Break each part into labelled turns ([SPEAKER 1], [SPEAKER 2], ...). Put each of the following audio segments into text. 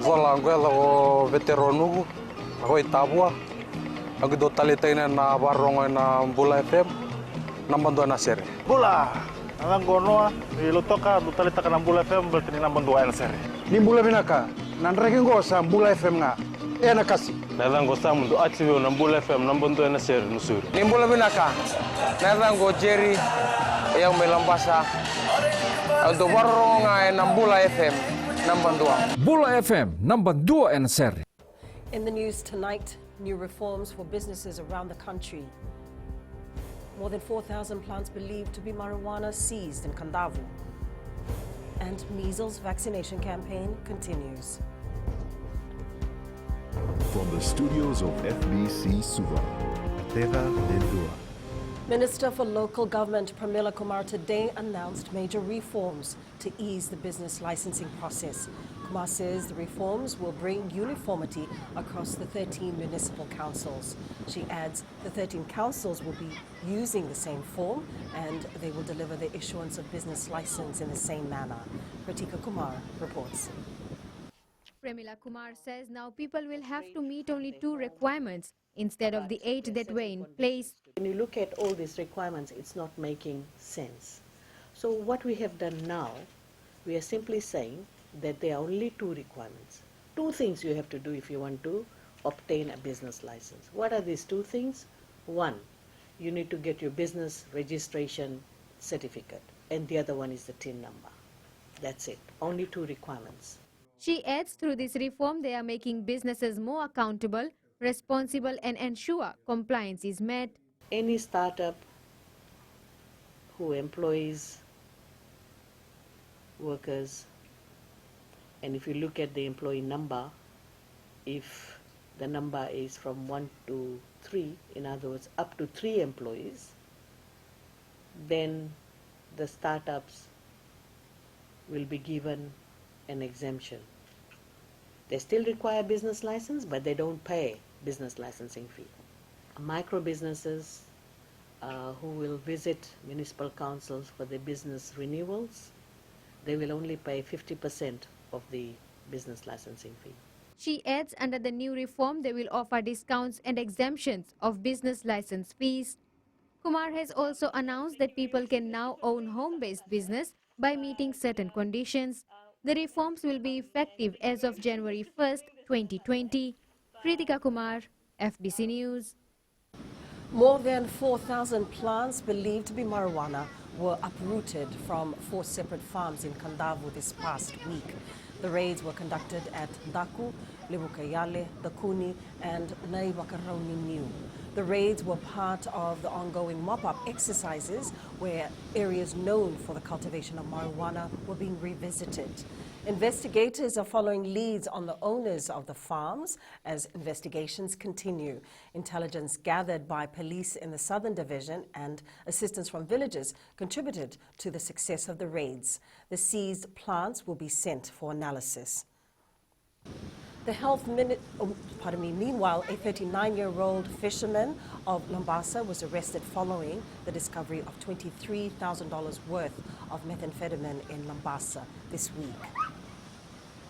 [SPEAKER 1] Vola anguela o veteranu, ako itabua. Ako do talitay na barong na Bula FM, nambando na sir.
[SPEAKER 2] Bula, alang gono iluto ka, dutalita ka ng Bula FM, berarti ni nambang dua sir.
[SPEAKER 3] Ni Bula binaka, nanregen go sa Bula FM nga. Na kasi.
[SPEAKER 2] Nalang go sa mundo atibyo ng Bula FM, nambang dua na sir, nusur.
[SPEAKER 1] Ni Bula binaka, nalang go Jerry, yang may lambasa. Ang do barong ng Bula FM, nambando.
[SPEAKER 4] Bula FM, nambando na sir.
[SPEAKER 5] In the news tonight, new reforms for businesses around the country. More than 4,000 plants believed to be marijuana seized in Kandavu. And measles vaccination campaign continues.
[SPEAKER 6] From the studios of FBC Suva, Terra Lendua.
[SPEAKER 5] Minister for Local Government Pramila Kumar today announced major reforms to ease the business licensing process. Kumar says the reforms will bring uniformity across the 13 municipal councils. She adds the 13 councils will be using the same form and they will deliver the issuance of business license in the same manner. Pratika Kumar reports.
[SPEAKER 7] Pramila Kumar says now people will have to meet only 2 requirements instead of the 8 that were in place.
[SPEAKER 8] When you look at all these requirements, it's not making sense. So what we have done now, we are simply saying that there are only 2 requirements. 2 things you have to do if you want to obtain a business license. What are these 2 things? 1, you need to get your business registration certificate, and the other one is the TIN number. That's it. Only 2 requirements.
[SPEAKER 7] She adds through this reform they are making businesses more accountable, responsible and ensure compliance is met.
[SPEAKER 8] Any startup who employs workers, and if you look at the employee number, if the number is from 1 to 3, in other words up to 3 employees, then the startups will be given an exemption. They still require business license, but they don't pay business licensing fee. Micro businesses who will visit municipal councils for their business renewals, they will only pay 50% of the business licensing fee.
[SPEAKER 7] She adds under the new reform they will offer discounts and exemptions of business license fees. Kumar has also announced that people can now own home-based business by meeting certain conditions. The reforms will be effective as of January 1st, 2020. Kritika Kumar, FBC News.
[SPEAKER 5] More than 4,000 plants believed to be marijuana were uprooted from 4 separate farms in Kandavu this past week. The raids were conducted at Daku, Libukayale, Dakuni and Naiwakarauni New. The raids were part of the ongoing mop-up exercises where areas known for the cultivation of marijuana were being revisited. Investigators are following leads on the owners of the farms as investigations continue. Intelligence gathered by police in the Southern Division and assistance from villagers contributed to the success of the raids. The seized plants will be sent for analysis. Meanwhile, a 39-year-old fisherman of Lambasa was arrested following the discovery of $23,000 worth of methamphetamine in Lambasa this week.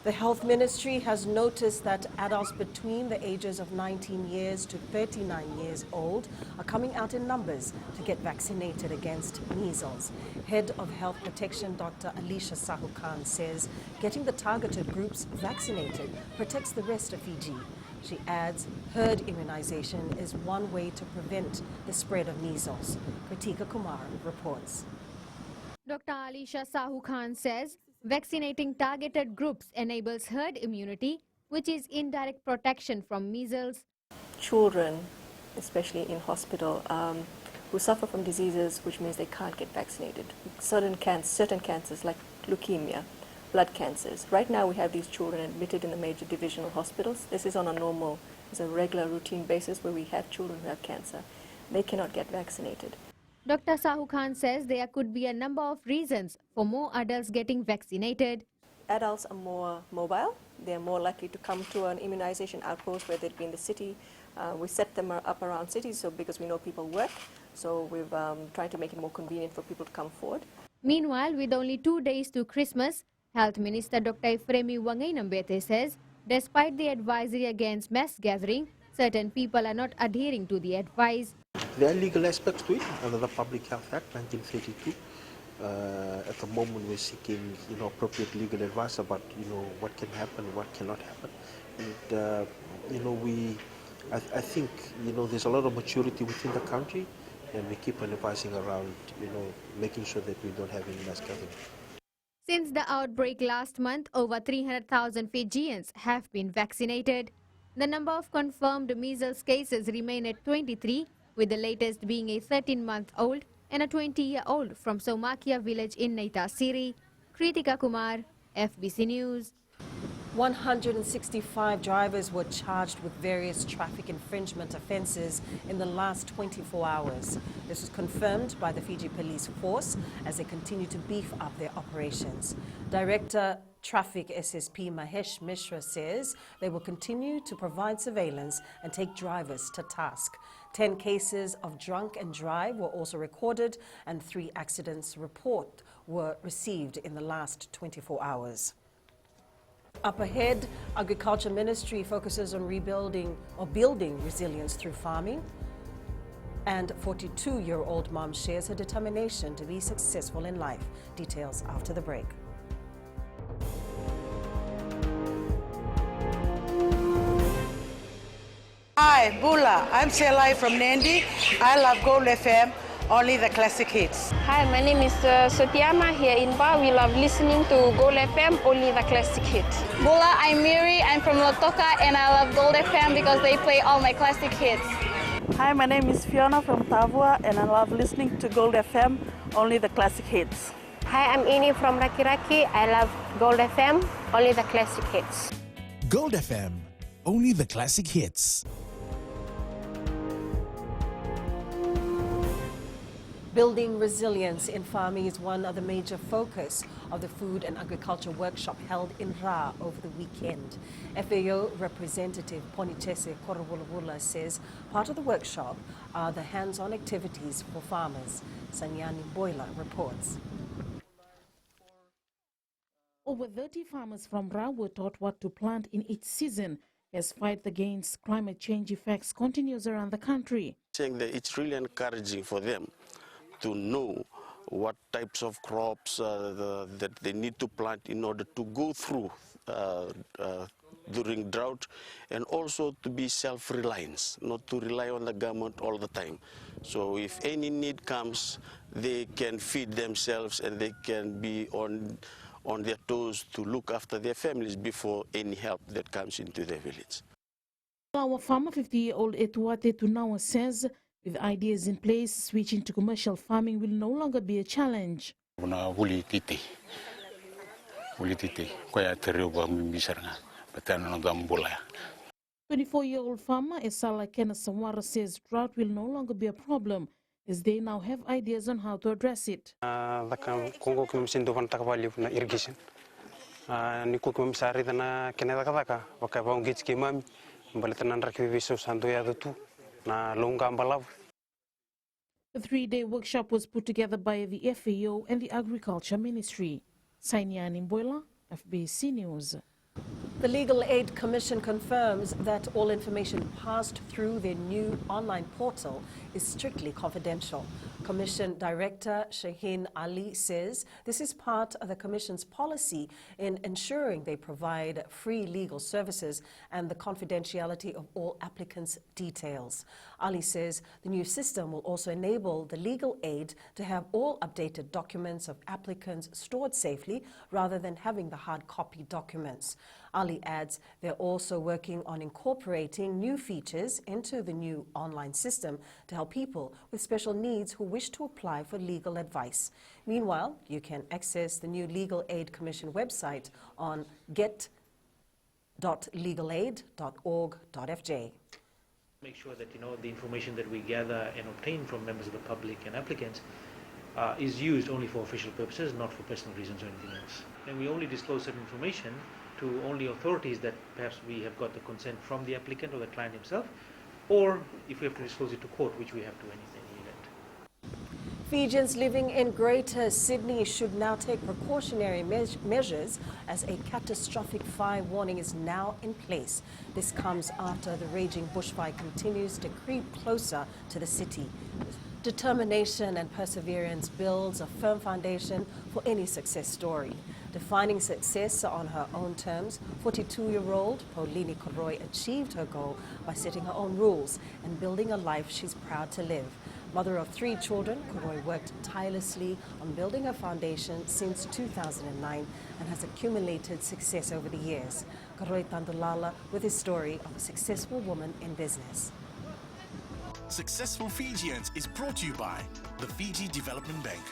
[SPEAKER 5] The Health Ministry has noticed that adults between the ages of 19 years to 39 years old are coming out in numbers to get vaccinated against measles. Head of Health Protection, Dr. Alisha Sahu Khan, says getting the targeted groups vaccinated protects the rest of Fiji. She adds herd immunization is one way to prevent the spread of measles. Pratika Kumar reports.
[SPEAKER 7] Dr. Alisha Sahu Khan says vaccinating targeted groups enables herd immunity, which is indirect protection from measles.
[SPEAKER 9] Children, especially in hospital, who suffer from diseases which means they can't get vaccinated. Certain cancers like leukemia, blood cancers. Right now we have these children admitted in the major divisional hospitals. This is on a regular routine basis where we have children who have cancer. They cannot get vaccinated.
[SPEAKER 7] Dr. Sahu Khan says there could be a number of reasons for more adults getting vaccinated.
[SPEAKER 9] Adults are more mobile. They're more likely to come to an immunization outpost, whether it be in the city. We set them up around cities because we know people work. So we've tried to make it more convenient for people to come forward.
[SPEAKER 7] Meanwhile, with only 2 days to Christmas, Health Minister Dr. Efremi Wangainambete says Despite the advisory against mass gathering, certain people are not adhering to the advice.
[SPEAKER 10] There are legal aspects to it under the Public Health Act 1932. At the moment, we're seeking, appropriate legal advice about, what can happen, what cannot happen. And, I think, there's a lot of maturity within the country, and we keep on advising around, making sure that we don't have any mass gathering.
[SPEAKER 7] Since the outbreak last month, over 300,000 Fijians have been vaccinated. The number of confirmed measles cases remain at 23, with the latest being a 13-month-old and a 20-year-old from Somakia village in Naitasiri. Kritika Kumar, FBC News.
[SPEAKER 5] 165 drivers were charged with various traffic infringement offences in the last 24 hours. This was confirmed by the Fiji Police Force as they continue to beef up their operations. Director Traffic SSP Mahesh Mishra says they will continue to provide surveillance and take drivers to task. 10 cases of drunk and drive were also recorded, and 3 accidents report were received in the last 24 hours. Up ahead, Agriculture Ministry focuses on rebuilding or building resilience through farming. And 42-year-old mom shares her determination to be successful in life. Details after the break.
[SPEAKER 11] Hi, Bula. I'm Selai from Nandi. I love Gold FM, only the classic hits.
[SPEAKER 12] Hi, my name is Sotiama here in Ba. We love listening to Gold FM, only the classic hits.
[SPEAKER 13] Bula, I'm Miri. I'm from Lotoka and I love Gold FM because they play all my classic hits.
[SPEAKER 14] Hi, my name is Fiona from Tavua and I love listening to Gold FM, only the classic hits.
[SPEAKER 12] Hi, I'm Ini from Rakiraki. I love Gold FM, only the classic hits.
[SPEAKER 15] Gold FM, only the classic hits.
[SPEAKER 5] Building resilience in farming is one of the major focus of the Food and Agriculture Workshop held in Ra over the weekend. FAO representative Ponichese Korowulawula says part of the workshop are the hands-on activities for farmers. Sanyani Boila reports.
[SPEAKER 16] Over 30 farmers from Ra were taught what to plant in each season as fight against climate change effects continues around the country.
[SPEAKER 17] Saying that it's really encouraging for them to know what types of crops that they need to plant in order to go through during drought, and also to be self-reliant, not to rely on the government all the time. So if any need comes, they can feed themselves and they can be on their toes to look after their families before any help that comes into their village.
[SPEAKER 16] Our farmer, 50-year-old Etuate Tunawa, says with ideas in place, switching to commercial farming will no longer be a challenge. 24-year-old farmer Esala Kenasawara says drought will no longer be a problem as they now have ideas on how to address it. The 3-day workshop was put together by the FAO and the Agriculture Ministry. Sainiani Mboila, FBC News.
[SPEAKER 5] The Legal Aid Commission confirms that all information passed through their new online portal is strictly confidential. Commission Director Shaheen Ali says this is part of the Commission's policy in ensuring they provide free legal services and the confidentiality of all applicants' details. Ali says the new system will also enable the legal aid to have all updated documents of applicants stored safely rather than having the hard copy documents. Ali adds they're also working on incorporating new features into the new online system to help people with special needs who wish to apply for legal advice. Meanwhile, you can access the new Legal Aid Commission website on get.legalaid.org.fj.
[SPEAKER 18] Make sure that the information that we gather and obtain from members of the public and applicants is used only for official purposes, not for personal reasons or anything else. And we only disclose certain information to only authorities that perhaps we have got the consent from the applicant or the client himself, or if we have to disclose it to court, which we have to in any event.
[SPEAKER 5] Fijians living in Greater Sydney should now take precautionary measures as a catastrophic fire warning is now in place. This comes after the raging bushfire continues to creep closer to the city. Determination and perseverance builds a firm foundation for any success story. Defining success on her own terms, 42-year-old Paulini Koroi achieved her goal by setting her own rules and building a life she's proud to live. Mother of 3 children, Koroi worked tirelessly on building a foundation since 2009 and has accumulated success over the years. Koroi Tandulala with his story of a successful woman in business.
[SPEAKER 15] Successful Fijians is brought to you by the Fiji Development Bank,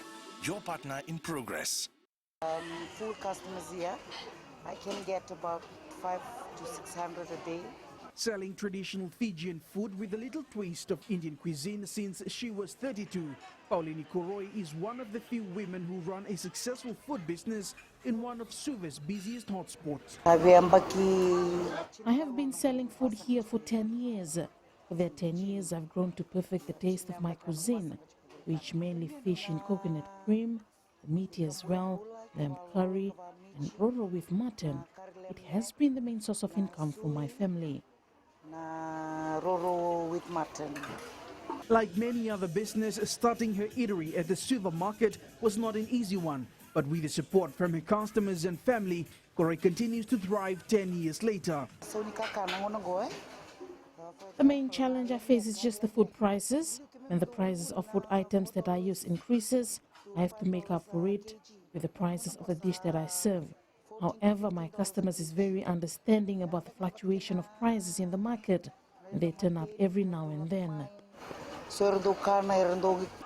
[SPEAKER 15] your partner in progress.
[SPEAKER 19] Full customers here, I can get about 500 to 600 a day.
[SPEAKER 3] Selling traditional Fijian food with a little twist of Indian cuisine since she was 32, Paulini Koroi is one of the few women who run a successful food business in one of Suva's busiest hotspots.
[SPEAKER 16] I have been selling food here for 10 years. For that 10 years, I've grown to perfect the taste of my cuisine, which mainly fish in coconut cream, meaty as well, lamb curry, and roro with mutton. It has been the main source of income for my family.
[SPEAKER 19] Roro with mutton.
[SPEAKER 3] Like many other businesses, starting her eatery at the Suva market was not an easy one. But with the support from her customers and family, Koroi continues to thrive 10 years later.
[SPEAKER 16] The main challenge I face is just the food prices. When the prices of food items that I use increases, I have to make up for it with the prices of the dish that I serve. However, my customers is very understanding about the fluctuation of prices in the market, and they turn up every now and then.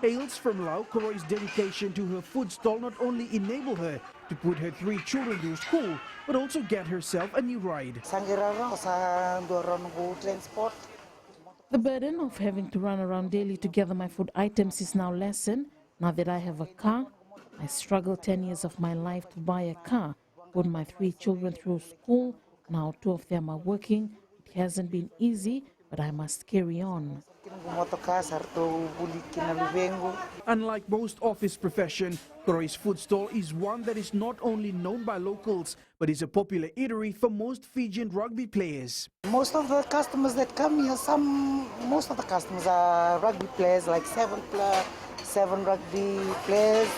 [SPEAKER 3] Hails from Lao, Koroi's dedication to her food stall not only enable her to put her 3 children through school, but also get herself a new ride.
[SPEAKER 16] The burden of having to run around daily to gather my food items is now lessened. Now that I have a car, I struggled 10 years of my life to buy a car, put my 3 children through school. Now 2 of them are working. It hasn't been easy, but I must carry on.
[SPEAKER 3] Unlike most office profession, Koroi's food stall is one that is not only known by locals, but is a popular eatery for most Fijian rugby players.
[SPEAKER 19] Most of the customers that come here, most of the customers are rugby players, like 7 rugby players,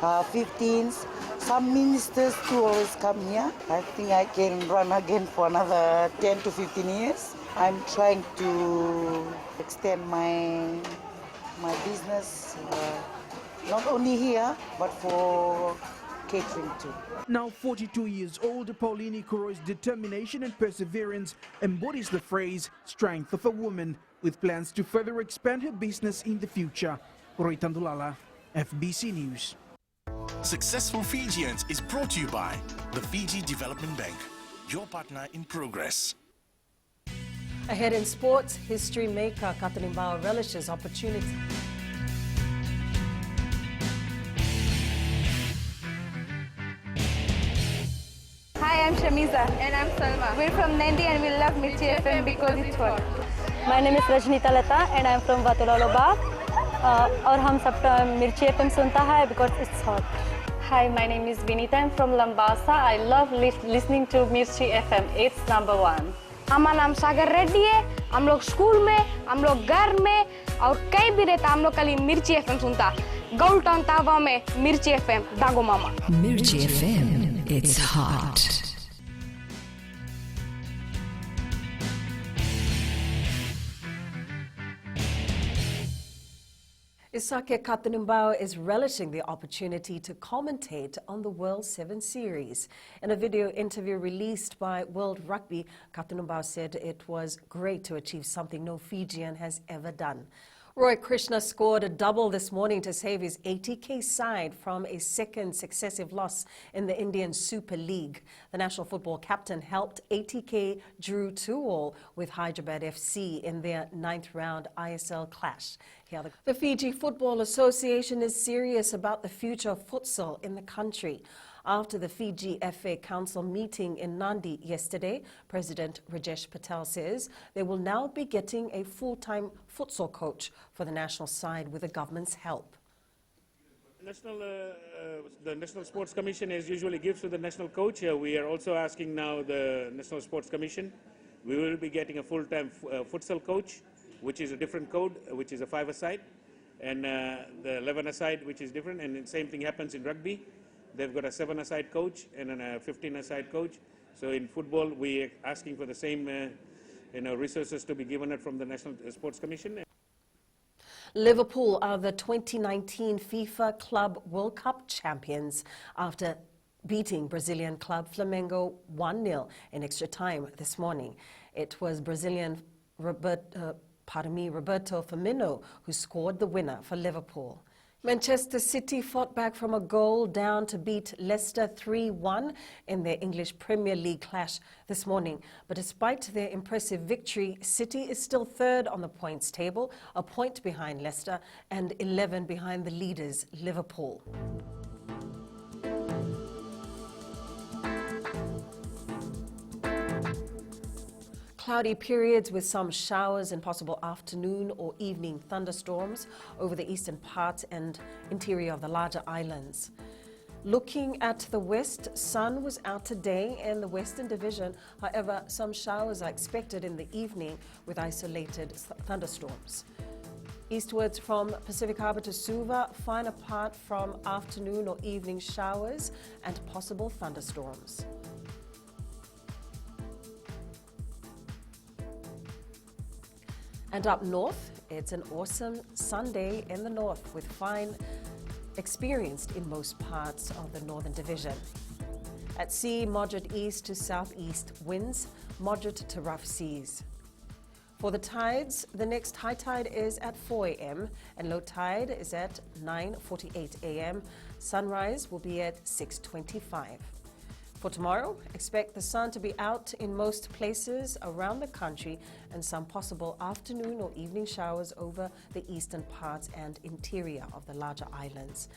[SPEAKER 19] 15s. Some ministers too always come here. I think I can run again for another 10 to 15 years. I'm trying to extend my business, not only here, but for catering too.
[SPEAKER 3] Now 42 years old, Paulini Koroi's determination and perseverance embodies the phrase, strength of a woman, with plans to further expand her business in the future. Koroi Tandulala, FBC News.
[SPEAKER 15] Successful Fijians is brought to you by the Fiji Development Bank, your partner in progress.
[SPEAKER 5] Ahead in sports, history maker Katanimbao relishes opportunity.
[SPEAKER 13] Hi, I'm Shamiza. And I'm Salma. We're from Nandi and we love Mirchi FM because it's hot.
[SPEAKER 20] My name is Rajnita Lata and I'm from Vatulaloba. और हम सब मिर्ची FM सुनता है because it's hot.
[SPEAKER 13] Hi, my name is Vinita. I'm from Lambasa. I love listening to Mirchi FM. It's number 1.
[SPEAKER 21] हमारा नाम सागर रेड्डी है। हम लोग स्कूल में, हम लोग घर में और कहीं भी रहता हम लोग खाली मिर्ची एफएम सुनता। गोल टाउन तावा में मिर्ची एफएम दागो मामा।
[SPEAKER 22] Mirchi FM, it's hot.
[SPEAKER 5] Isake Katanimbao is relishing the opportunity to commentate on the World 7 Series. In a video interview released by World Rugby, Katanimbao said it was great to achieve something no Fijian has ever done. Roy Krishna scored a double this morning to save his ATK side from a second successive loss in the Indian Super League. The national football captain helped ATK drew 2-2 with Hyderabad FC in their 9th round ISL clash. Here, the Fiji Football Association is serious about the future of futsal in the country. After the Fiji FA Council meeting in Nandi yesterday, President Rajesh Patel says they will now be getting a full-time futsal coach for the national side with the government's help.
[SPEAKER 1] The National Sports Commission as usually gives to the national coach. We are also asking now the National Sports Commission. We will be getting a full-time futsal coach, which is a different code, which is a 5-a-side, and the 11-a-side, which is different. And the same thing happens in rugby. They've got a 7-a-side coach and then a 15-a-side coach. So in football, we're asking for the same resources to be given it from the National Sports Commission.
[SPEAKER 5] Liverpool are the 2019 FIFA Club World Cup champions after beating Brazilian club Flamengo 1-0 in extra time this morning. It was Brazilian Roberto Firmino who scored the winner for Liverpool. Manchester City fought back from a goal down to beat Leicester 3-1 in their English Premier League clash this morning. But despite their impressive victory, City is still third on the points table, a point behind Leicester and 11 behind the leaders, Liverpool. Cloudy periods with some showers and possible afternoon or evening thunderstorms over the eastern parts and interior of the larger islands. Looking at the west, sun was out today in the Western Division. However, some showers are expected in the evening with isolated thunderstorms. Eastwards from Pacific Harbour to Suva, fine apart from afternoon or evening showers and possible thunderstorms. And up north, it's an awesome Sunday in the north with fine experienced in most parts of the Northern Division. At sea, moderate east to southeast winds, moderate to rough seas. For the tides, the next high tide is at 4 a.m. and low tide is at 9:48 a.m. Sunrise will be at 6:25. For tomorrow, expect the sun to be out in most places around the country and some possible afternoon or evening showers over the eastern parts and interior of the larger islands.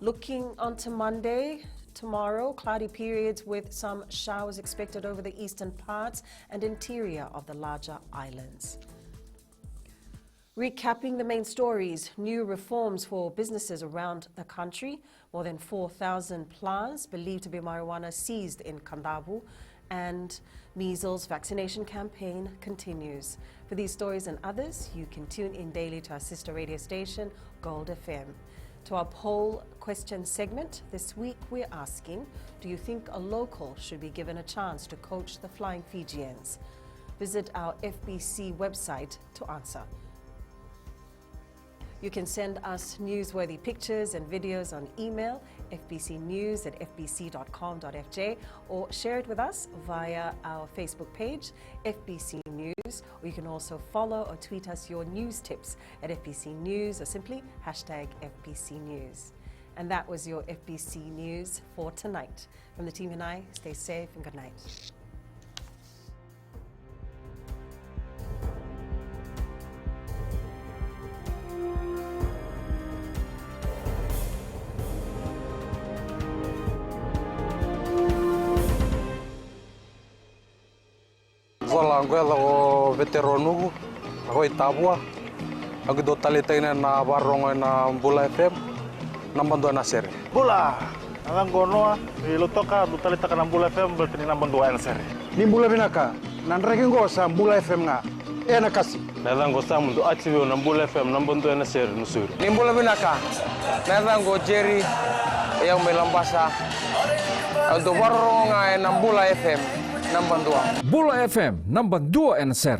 [SPEAKER 5] Looking onto Monday, tomorrow, cloudy periods with some showers expected over the eastern parts and interior of the larger islands. Recapping the main stories, new reforms for businesses around the country, more than 4,000 plants believed to be marijuana seized in Kandavu, and measles vaccination campaign continues. For these stories and others, you can tune in daily to our sister radio station, Gold FM. To our poll question segment, this week we're asking, do you think a local should be given a chance to coach the Flying Fijians? Visit our FBC website to answer. You can send us newsworthy pictures and videos on email, fbcnews@fbc.com.fj, or share it with us via our Facebook page, FBC News, or you can also follow or tweet us your news tips at FBC News or simply #FBC News. And that was your FBC News for tonight. From the team and I, stay safe and good night.
[SPEAKER 2] Angela o veteranu ako Tavua ako do talita na barong na Bula FM nambando na seri
[SPEAKER 23] Bula ang gono ilutoka do talita ka na Bula FM bertini nambando na seri
[SPEAKER 2] ni Bula binaka nanreke ngo sa Bula FM nga na kasi
[SPEAKER 23] nalango sa mundo ativo na Bula FM nambando na seri nusuri
[SPEAKER 2] ni Bula binaka nalango Jerry yang melambasa do barong na Bula FM Bula
[SPEAKER 4] FM, number 2 en seri.